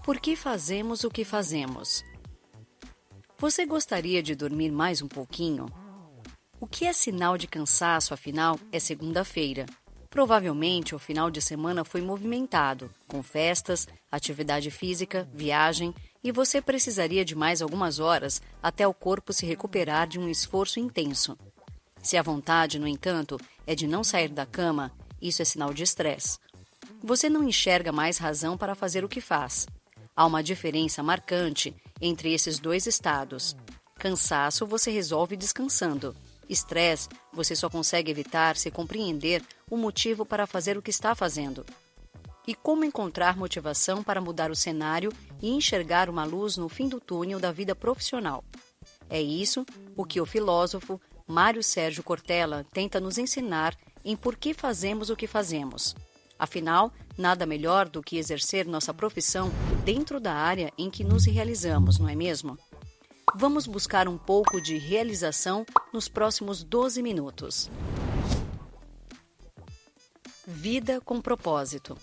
Por que fazemos o que fazemos? Você gostaria de dormir mais um pouquinho? O que é sinal de cansaço, afinal, é segunda-feira. Provavelmente o final de semana foi movimentado, com festas, atividade física, viagem, e você precisaria de mais algumas horas até o corpo se recuperar de um esforço intenso. Se a vontade, no entanto, é de não sair da cama, isso é sinal de estresse. Você não enxerga mais razão para fazer o que faz. Há uma diferença marcante entre esses dois estados. Cansaço você resolve descansando. Estresse você só consegue evitar se compreender o motivo para fazer o que está fazendo. E como encontrar motivação para mudar o cenário e enxergar uma luz no fim do túnel da vida profissional? É isso o que o filósofo Mário Sérgio Cortella tenta nos ensinar em Por que Fazemos o que Fazemos. Afinal, nada melhor do que exercer nossa profissão dentro da área em que nos realizamos, não é mesmo? Vamos buscar um pouco de realização nos próximos 12 minutos. Vida com propósito.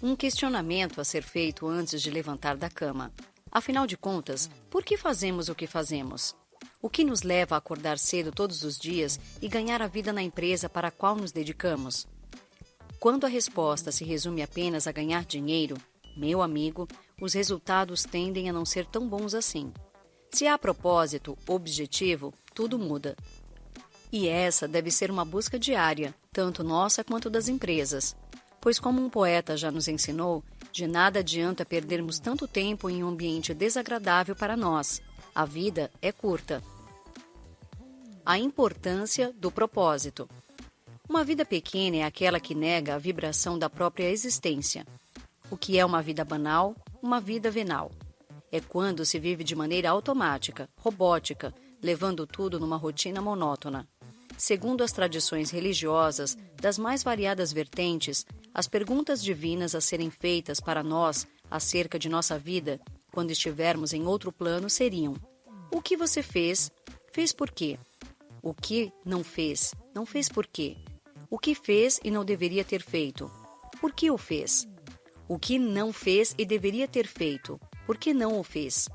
Um questionamento a ser feito antes de levantar da cama. Afinal de contas, por que fazemos o que fazemos? O que nos leva a acordar cedo todos os dias e ganhar a vida na empresa para a qual nos dedicamos? Quando a resposta se resume apenas a ganhar dinheiro, meu amigo, os resultados tendem a não ser tão bons assim. Se há propósito, objetivo, tudo muda. E essa deve ser uma busca diária, tanto nossa quanto das empresas. Pois como um poeta já nos ensinou, de nada adianta perdermos tanto tempo em um ambiente desagradável para nós. A vida é curta. A importância do propósito. Uma vida pequena é aquela que nega a vibração da própria existência. O que é uma vida banal? Uma vida venal. É quando se vive de maneira automática, robótica, levando tudo numa rotina monótona. Segundo as tradições religiosas das mais variadas vertentes, as perguntas divinas a serem feitas para nós acerca de nossa vida, quando estivermos em outro plano, seriam: o que você fez? Fez por quê? O que não fez? Não fez por quê? O que fez e não deveria ter feito? Por que o fez? O que não fez e deveria ter feito? Por que não o fez?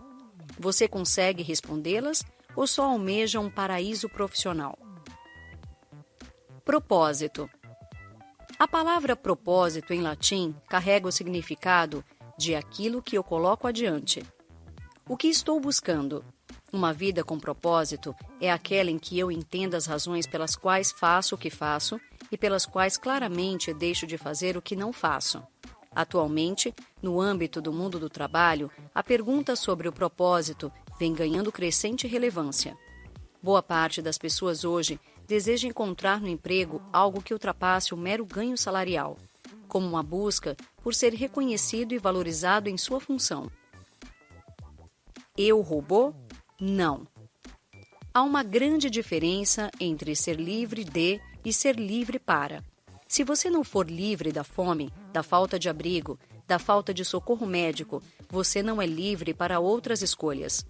Você consegue respondê-las ou só almeja um paraíso profissional? Propósito. A palavra propósito em latim carrega o significado de aquilo que eu coloco adiante. O que estou buscando? Uma vida com propósito é aquela em que eu entendo as razões pelas quais faço o que faço e pelas quais claramente deixo de fazer o que não faço. Atualmente, no âmbito do mundo do trabalho, a pergunta sobre o propósito vem ganhando crescente relevância. Boa parte das pessoas hoje deseja encontrar no emprego algo que ultrapasse o mero ganho salarial, como uma busca por ser reconhecido e valorizado em sua função. Eu robô? Não. Há uma grande diferença entre ser livre de e ser livre para. Se você não for livre da fome, da falta de abrigo, da falta de socorro médico, você não é livre para outras escolhas.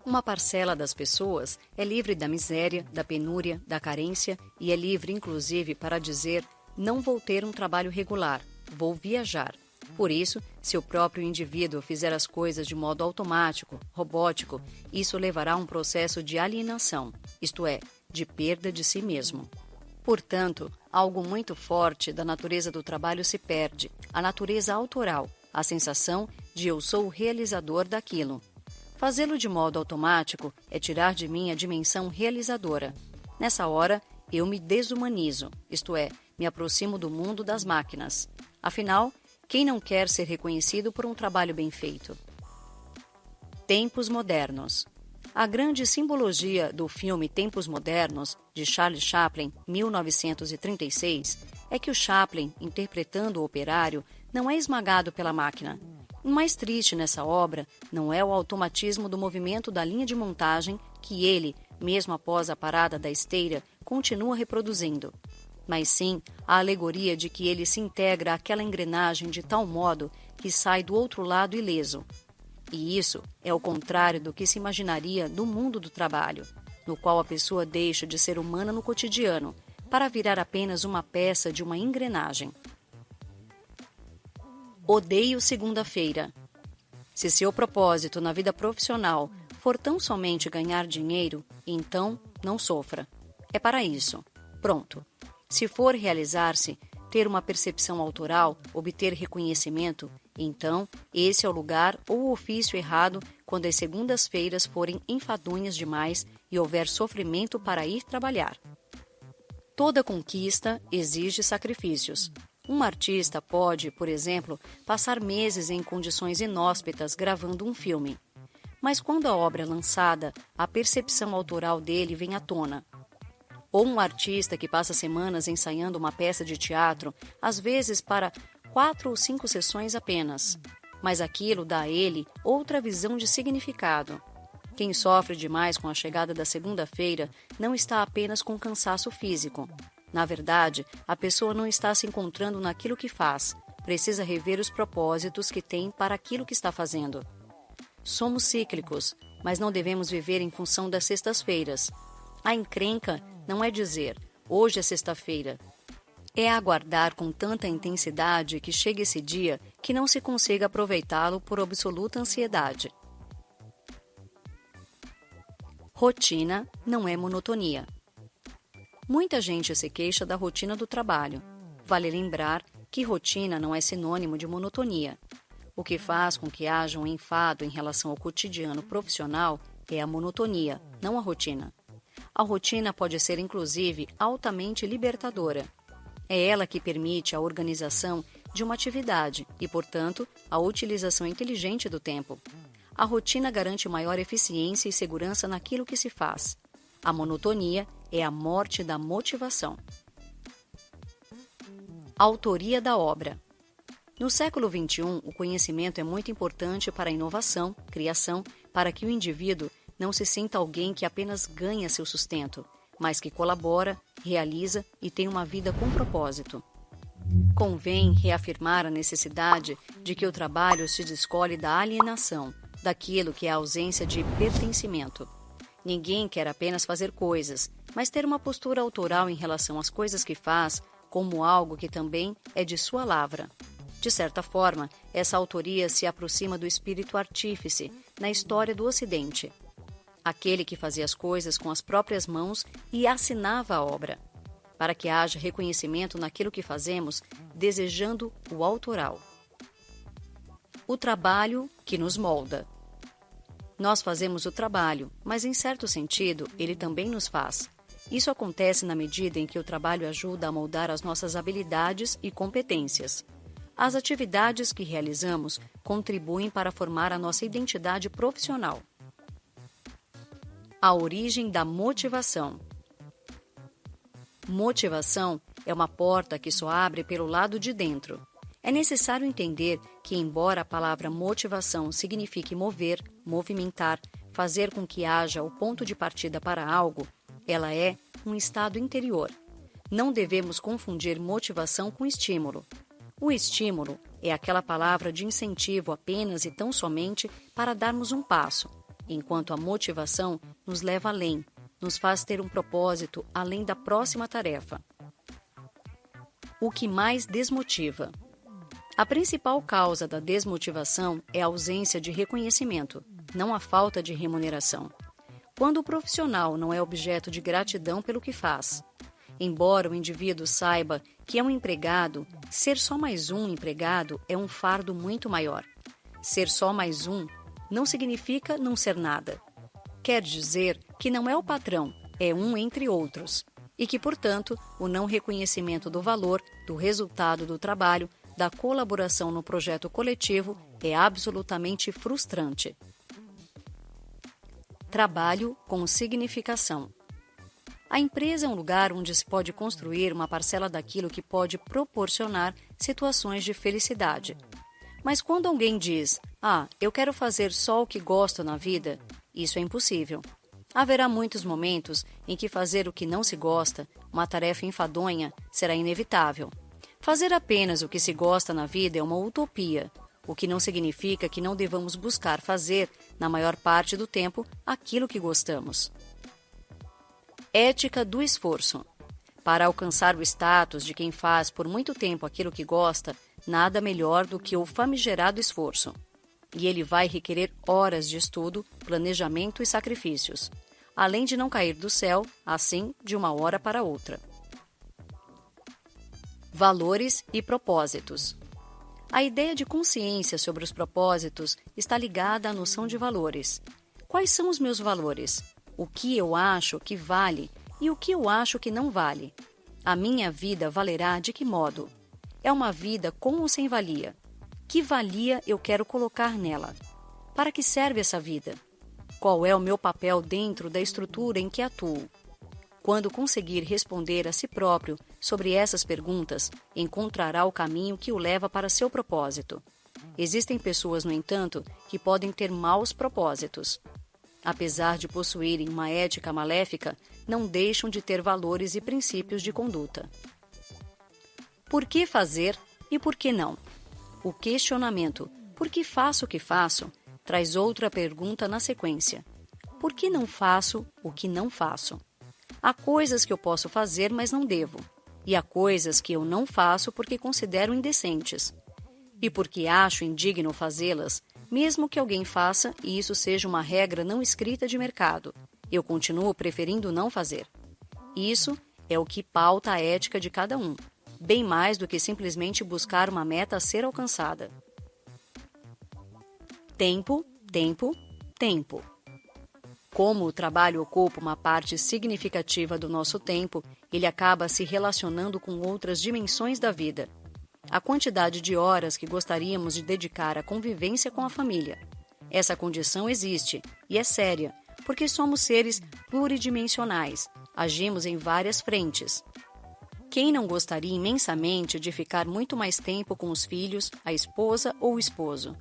Uma parcela das pessoas é livre da miséria, da penúria, da carência e é livre, inclusive, para dizer: não vou ter um trabalho regular, vou viajar. Por isso, se o próprio indivíduo fizer as coisas de modo automático, robótico, isso levará a um processo de alienação, isto é, de perda de si mesmo. Portanto, algo muito forte da natureza do trabalho se perde, a natureza autoral, a sensação de eu sou o realizador daquilo. Fazê-lo de modo automático é tirar de mim a dimensão realizadora. Nessa hora, eu me desumanizo, isto é, me aproximo do mundo das máquinas. Afinal, quem não quer ser reconhecido por um trabalho bem feito? Tempos modernos. A grande simbologia do filme Tempos Modernos, de Charlie Chaplin, 1936, é que o Chaplin, interpretando o operário, não é esmagado pela máquina. O mais triste nessa obra não é o automatismo do movimento da linha de montagem que ele, mesmo após a parada da esteira, continua reproduzindo, mas sim a alegoria de que ele se integra àquela engrenagem de tal modo que sai do outro lado ileso. E isso é o contrário do que se imaginaria no mundo do trabalho, no qual a pessoa deixa de ser humana no cotidiano para virar apenas uma peça de uma engrenagem. Odeio segunda-feira. Se seu propósito na vida profissional for tão somente ganhar dinheiro, então não sofra. É para isso. Pronto. Se for realizar-se, ter uma percepção autoral, obter reconhecimento, então esse é o lugar ou o ofício errado quando as segundas-feiras forem enfadonhas demais e houver sofrimento para ir trabalhar. Toda conquista exige sacrifícios. Um artista pode, por exemplo, passar meses em condições inóspitas gravando um filme. Mas quando a obra é lançada, a percepção autoral dele vem à tona. Ou um artista que passa semanas ensaiando uma peça de teatro, às vezes para 4 ou 5 sessões apenas. Mas aquilo dá a ele outra visão de significado. Quem sofre demais com a chegada da segunda-feira não está apenas com cansaço físico. Na verdade, a pessoa não está se encontrando naquilo que faz. Precisa rever os propósitos que tem para aquilo que está fazendo. Somos cíclicos, mas não devemos viver em função das sextas-feiras. A encrenca não é dizer, hoje é sexta-feira. É aguardar com tanta intensidade que chegue esse dia que não se consiga aproveitá-lo por absoluta ansiedade. Rotina não é monotonia. Muita gente se queixa da rotina do trabalho. Vale lembrar que rotina não é sinônimo de monotonia. O que faz com que haja um enfado em relação ao cotidiano profissional é a monotonia, não a rotina. A rotina pode ser, inclusive, altamente libertadora. É ela que permite a organização de uma atividade e, portanto, a utilização inteligente do tempo. A rotina garante maior eficiência e segurança naquilo que se faz. A monotonia é a morte da motivação. Autoria da obra. No século XXI, o conhecimento é muito importante para a inovação, criação, para que o indivíduo não se sinta alguém que apenas ganha seu sustento, mas que colabora, realiza e tem uma vida com propósito. Convém reafirmar a necessidade de que o trabalho se descole da alienação, daquilo que é a ausência de pertencimento. Ninguém quer apenas fazer coisas, mas ter uma postura autoral em relação às coisas que faz, como algo que também é de sua lavra. De certa forma, essa autoria se aproxima do espírito artífice na história do Ocidente. Aquele que fazia as coisas com as próprias mãos e assinava a obra, para que haja reconhecimento naquilo que fazemos, desejando o autoral. O trabalho que nos molda. Nós fazemos o trabalho, mas em certo sentido, ele também nos faz. Isso acontece na medida em que o trabalho ajuda a moldar as nossas habilidades e competências. As atividades que realizamos contribuem para formar a nossa identidade profissional. A origem da motivação. Motivação é uma porta que só abre pelo lado de dentro. É necessário entender que, embora a palavra motivação signifique mover, movimentar, fazer com que haja o ponto de partida para algo, ela é um estado interior. Não devemos confundir motivação com estímulo. O estímulo é aquela palavra de incentivo apenas e tão somente para darmos um passo, enquanto a motivação nos leva além, nos faz ter um propósito além da próxima tarefa. O que mais desmotiva? A principal causa da desmotivação é a ausência de reconhecimento, não a falta de remuneração. Quando o profissional não é objeto de gratidão pelo que faz. Embora o indivíduo saiba que é um empregado, ser só mais um empregado é um fardo muito maior. Ser só mais um não significa não ser nada. Quer dizer que não é o patrão, é um entre outros. E que, portanto, o não reconhecimento do valor, do resultado do trabalho, da colaboração no projeto coletivo é absolutamente frustrante. Trabalho com significação. A empresa é um lugar onde se pode construir uma parcela daquilo que pode proporcionar situações de felicidade. Mas quando alguém diz, eu quero fazer só o que gosto na vida, isso é impossível. Haverá muitos momentos em que fazer o que não se gosta, uma tarefa enfadonha, será inevitável. Fazer apenas o que se gosta na vida é uma utopia, o que não significa que não devamos buscar fazer, na maior parte do tempo, aquilo que gostamos. Ética do esforço. Para alcançar o status de quem faz por muito tempo aquilo que gosta, nada melhor do que o famigerado esforço. e ele vai requerer horas de estudo, planejamento e sacrifícios, além de não cair do céu, assim, de uma hora para outra. Valores e propósitos. A ideia de consciência sobre os propósitos está ligada à noção de valores. Quais são os meus valores? O que eu acho que vale e o que eu acho que não vale? A minha vida valerá de que modo? É uma vida com ou sem valia? Que valia eu quero colocar nela? Para que serve essa vida? Qual é o meu papel dentro da estrutura em que atuo? Quando conseguir responder a si próprio sobre essas perguntas, encontrará o caminho que o leva para seu propósito. Existem pessoas, no entanto, que podem ter maus propósitos. Apesar de possuírem uma ética maléfica, não deixam de ter valores e princípios de conduta. Por que fazer e por que não? O questionamento "por que faço o que faço?" traz outra pergunta na sequência. Por que não faço o que não faço? Há coisas que eu posso fazer, mas não devo. E há coisas que eu não faço porque considero indecentes. E porque acho indigno fazê-las, mesmo que alguém faça e isso seja uma regra não escrita de mercado, eu continuo preferindo não fazer. Isso é o que pauta a ética de cada um, bem mais do que simplesmente buscar uma meta a ser alcançada. Tempo, tempo, tempo. Como o trabalho ocupa uma parte significativa do nosso tempo, ele acaba se relacionando com outras dimensões da vida. A quantidade de horas que gostaríamos de dedicar à convivência com a família. Essa condição existe e é séria, porque somos seres pluridimensionais, agimos em várias frentes. Quem não gostaria imensamente de ficar muito mais tempo com os filhos, a esposa ou o esposo?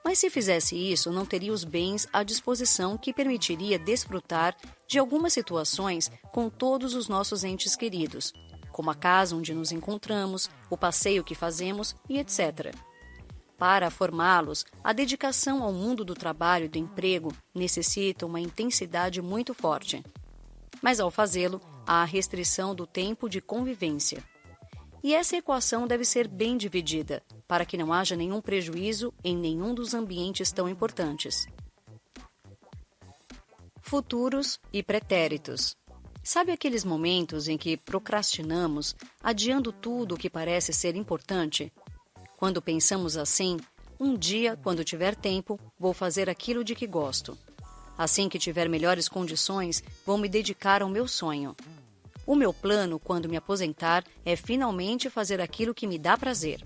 Mas se fizesse isso, não teria os bens à disposição que permitiria desfrutar de algumas situações com todos os nossos entes queridos, como a casa onde nos encontramos, o passeio que fazemos e etc. Para formá-los, a dedicação ao mundo do trabalho e do emprego necessita uma intensidade muito forte. Mas ao fazê-lo, há a restrição do tempo de convivência. E essa equação deve ser bem dividida, para que não haja nenhum prejuízo em nenhum dos ambientes tão importantes. Futuros e pretéritos. Sabe aqueles momentos em que procrastinamos, adiando tudo o que parece ser importante? Quando pensamos assim, um dia, quando tiver tempo, vou fazer aquilo de que gosto. Assim que tiver melhores condições, vou me dedicar ao meu sonho. O meu plano, quando me aposentar, é finalmente fazer aquilo que me dá prazer.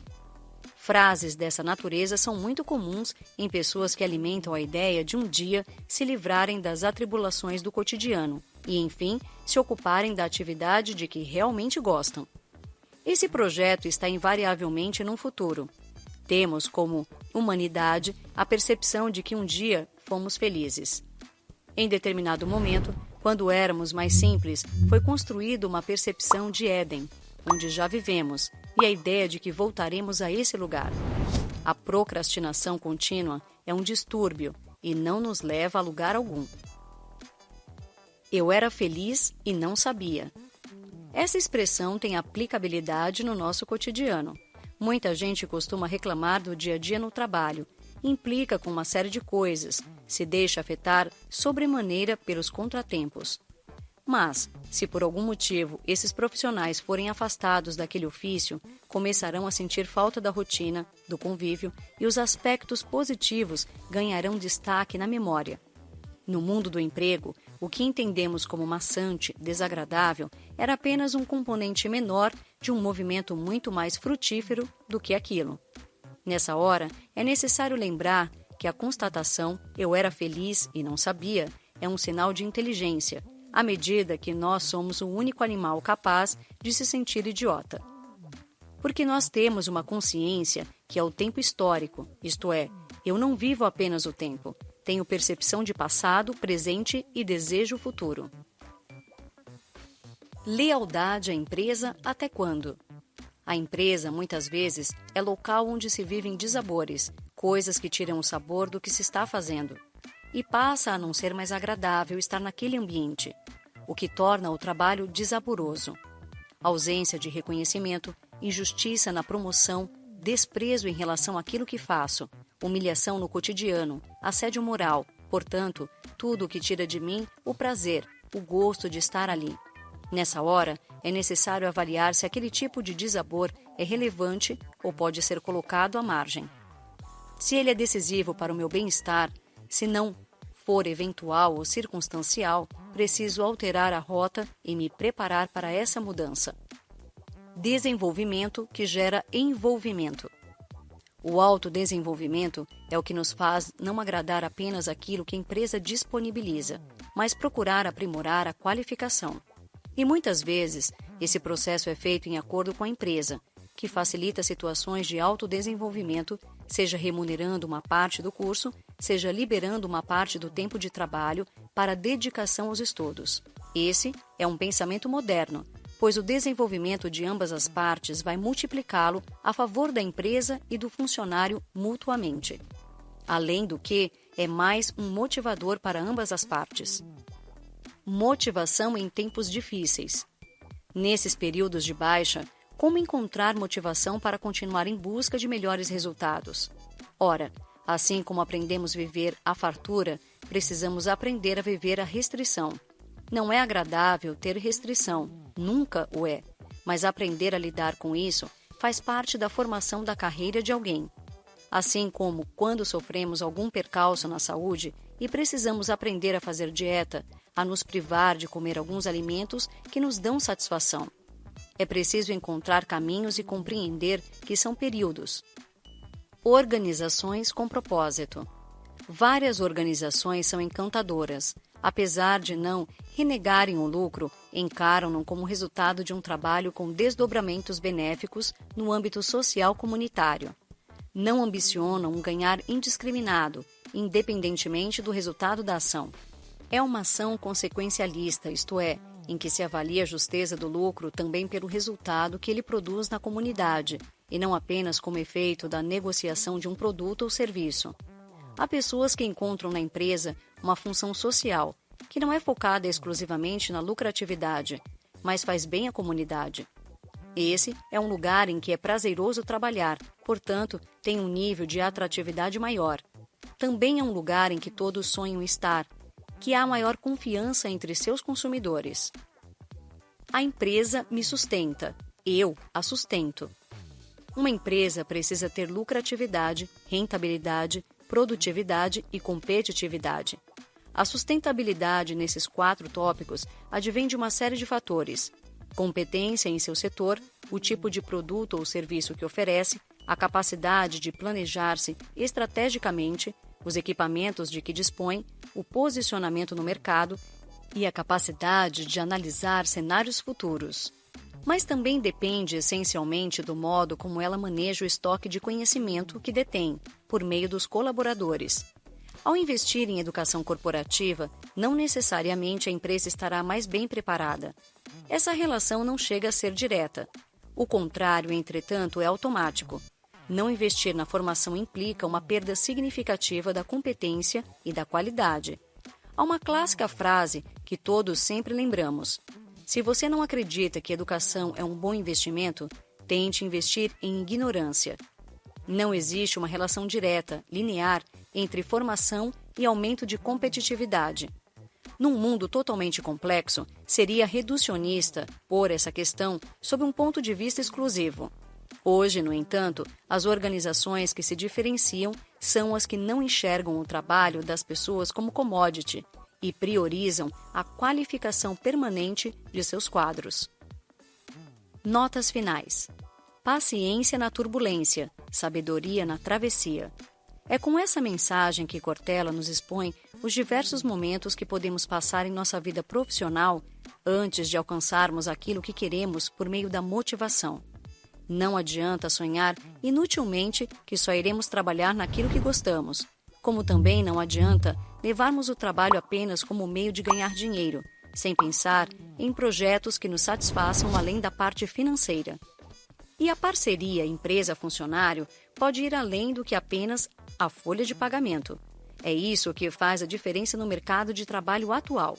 Frases dessa natureza são muito comuns em pessoas que alimentam a ideia de um dia se livrarem das atribulações do cotidiano e, enfim, se ocuparem da atividade de que realmente gostam. Esse projeto está invariavelmente no futuro. Temos, como humanidade, a percepção de que um dia fomos felizes. Em determinado momento, quando éramos mais simples, foi construída uma percepção de Éden, onde já vivemos, e a ideia de que voltaremos a esse lugar. A procrastinação contínua é um distúrbio e não nos leva a lugar algum. Eu era feliz e não sabia. Essa expressão tem aplicabilidade no nosso cotidiano. Muita gente costuma reclamar do dia a dia no trabalho, implica com uma série de coisas, se deixa afetar sobremaneira pelos contratempos. Mas, se por algum motivo esses profissionais forem afastados daquele ofício, começarão a sentir falta da rotina, do convívio e os aspectos positivos ganharão destaque na memória. No mundo do emprego, o que entendemos como maçante, desagradável, era apenas um componente menor de um movimento muito mais frutífero do que aquilo. Nessa hora, é necessário lembrar que a constatação "eu era feliz e não sabia" é um sinal de inteligência, à medida que nós somos o único animal capaz de se sentir idiota. Porque nós temos uma consciência que é o tempo histórico, isto é, eu não vivo apenas o tempo, tenho percepção de passado, presente e desejo futuro. Lealdade à empresa até quando? A empresa, muitas vezes, é local onde se vivem dissabores, coisas que tiram o sabor do que se está fazendo. E passa a não ser mais agradável estar naquele ambiente, o que torna o trabalho desaboroso. Ausência de reconhecimento, injustiça na promoção, desprezo em relação àquilo que faço, humilhação no cotidiano, assédio moral, portanto, tudo o que tira de mim o prazer, o gosto de estar ali. Nessa hora, é necessário avaliar se aquele tipo de dissabor é relevante ou pode ser colocado à margem. Se ele é decisivo para o meu bem-estar, se não for eventual ou circunstancial, preciso alterar a rota e me preparar para essa mudança. Desenvolvimento que gera envolvimento. O autodesenvolvimento é o que nos faz não agradar apenas aquilo que a empresa disponibiliza, mas procurar aprimorar a qualificação. E muitas vezes, esse processo é feito em acordo com a empresa, que facilita situações de autodesenvolvimento, seja remunerando uma parte do curso, seja liberando uma parte do tempo de trabalho para dedicação aos estudos. Esse é um pensamento moderno, pois o desenvolvimento de ambas as partes vai multiplicá-lo a favor da empresa e do funcionário mutuamente. Além do que, é mais um motivador para ambas as partes. Motivação em tempos difíceis. Nesses períodos de baixa, como encontrar motivação para continuar em busca de melhores resultados? Ora, assim como aprendemos a viver a fartura, precisamos aprender a viver a restrição. Não é agradável ter restrição, nunca o é, mas aprender a lidar com isso faz parte da formação da carreira de alguém. Assim como quando sofremos algum percalço na saúde e precisamos aprender a fazer dieta, a nos privar de comer alguns alimentos que nos dão satisfação. É preciso encontrar caminhos e compreender que são períodos. Organizações com propósito. Várias organizações são encantadoras. Apesar de não renegarem o lucro, encaram-no como resultado de um trabalho com desdobramentos benéficos no âmbito social comunitário. Não ambicionam um ganhar indiscriminado, independentemente do resultado da ação. É uma ação consequencialista, isto é, em que se avalia a justeza do lucro também pelo resultado que ele produz na comunidade, e não apenas como efeito da negociação de um produto ou serviço. Há pessoas que encontram na empresa uma função social, que não é focada exclusivamente na lucratividade, mas faz bem à comunidade. Esse é um lugar em que é prazeroso trabalhar, portanto, tem um nível de atratividade maior. Também é um lugar em que todos sonham estar, que há maior confiança entre seus consumidores. A empresa me sustenta, eu a sustento. Uma empresa precisa ter lucratividade, rentabilidade, produtividade e competitividade. A sustentabilidade nesses 4 tópicos advém de uma série de fatores: competência em seu setor, o tipo de produto ou serviço que oferece, a capacidade de planejar-se estrategicamente, os equipamentos de que dispõe, o posicionamento no mercado e a capacidade de analisar cenários futuros. Mas também depende essencialmente do modo como ela maneja o estoque de conhecimento que detém, por meio dos colaboradores. Ao investir em educação corporativa, não necessariamente a empresa estará mais bem preparada. Essa relação não chega a ser direta. O contrário, entretanto, é automático. Não investir na formação implica uma perda significativa da competência e da qualidade. Há uma clássica frase que todos sempre lembramos: se você não acredita que educação é um bom investimento, tente investir em ignorância. Não existe uma relação direta, linear, entre formação e aumento de competitividade. Num mundo totalmente complexo, seria reducionista pôr essa questão sob um ponto de vista exclusivo. Hoje, no entanto, as organizações que se diferenciam são as que não enxergam o trabalho das pessoas como commodity e priorizam a qualificação permanente de seus quadros. Notas finais. Paciência na turbulência, sabedoria na travessia. É com essa mensagem que Cortella nos expõe os diversos momentos que podemos passar em nossa vida profissional antes de alcançarmos aquilo que queremos por meio da motivação. Não adianta sonhar inutilmente que só iremos trabalhar naquilo que gostamos, como também não adianta levarmos o trabalho apenas como meio de ganhar dinheiro, sem pensar em projetos que nos satisfaçam além da parte financeira. E a parceria empresa-funcionário pode ir além do que apenas a folha de pagamento. É isso que faz a diferença no mercado de trabalho atual.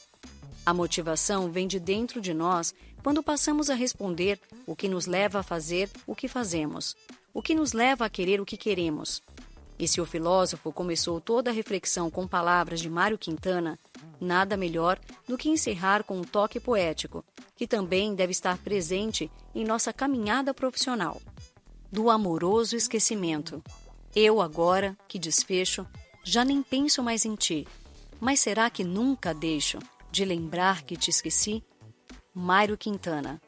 A motivação vem de dentro de nós quando passamos a responder o que nos leva a fazer o que fazemos, o que nos leva a querer o que queremos. E se o filósofo começou toda a reflexão com palavras de Mário Quintana, nada melhor do que encerrar com um toque poético, que também deve estar presente em nossa caminhada profissional. Do amoroso esquecimento. Eu agora, que desfecho, já nem penso mais em ti. Mas será que nunca deixo de lembrar que te esqueci? Mário Quintana.